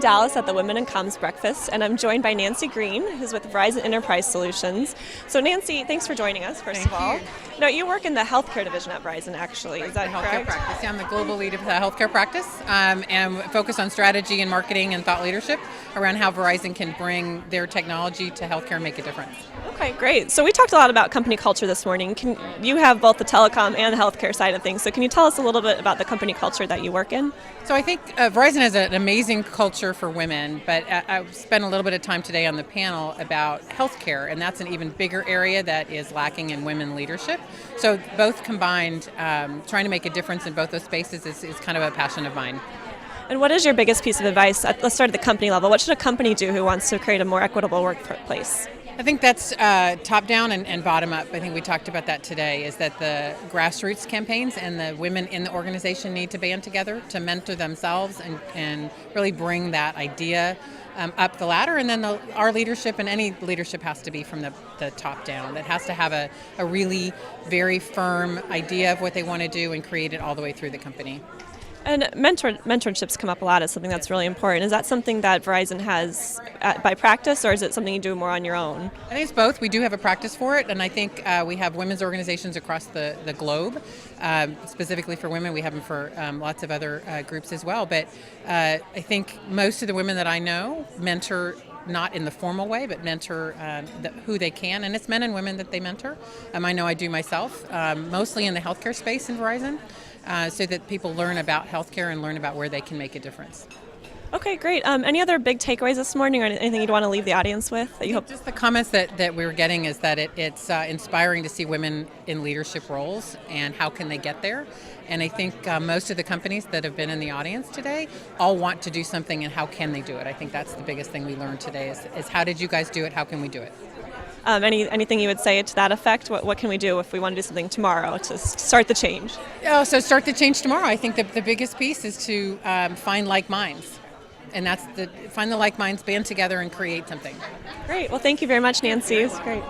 Dallas at the Women in Comms Breakfast, and I'm joined by Nancy Green, who's with Verizon Enterprise Solutions. So Nancy, thanks for joining us, first of all. Now, you work in the healthcare division at Verizon, actually. Is that healthcare correct? practice. Yeah, I'm the global lead of the healthcare practice, and focus on strategy and marketing and thought leadership around how Verizon can bring their technology to healthcare and make a difference. Okay, great. So we talked a lot about company culture this morning. You have both the telecom and the healthcare side of things. So can you tell us a little bit about the company culture that you work in? So I think Verizon has an amazing culture for women, but I spent a little bit of time today on the panel about healthcare, and that's an even bigger area that is lacking in women leadership. So both combined, trying to make a difference in both those spaces is kind of a passion of mine. And what is your biggest piece of advice? Let's start at the company level. What should a company do who wants to create a more equitable workplace? I think that's top down and bottom up. I think we talked about that today, is that the grassroots campaigns and the women in the organization need to band together to mentor themselves and really bring that idea up the ladder. And then our leadership, and any leadership, has to be from the top down. It has to have a really very firm idea of what they want to do and create it all the way through the company. And mentorships come up a lot as something that's really important. Is that something that Verizon has by practice, or is it something you do more on your own? I think it's both. We do have a practice for it, and I think we have women's organizations across the globe, specifically for women. We have them for lots of other groups as well. But I think most of the women that I know mentor, not in the formal way, but mentor who they can. And it's men and women that they mentor. I know I do myself, mostly in the healthcare space in Verizon, so that people learn about healthcare and learn about where they can make a difference. Okay, great. Any other big takeaways this morning, or anything you'd want to leave the audience with that you hope? Just the comments that we were getting is that it's inspiring to see women in leadership roles and how can they get there. And I think most of the companies that have been in the audience today all want to do something, and how can they do it? I think that's the biggest thing we learned today is how did you guys do it? How can we do it? Anything you would say to that effect? What can we do if we want to do something tomorrow to start the change? Oh, so start the change tomorrow. I think the biggest piece is to find like minds. And that's find the like minds, band together, and create something. Great. Well, thank you very much, Nancy. It was great.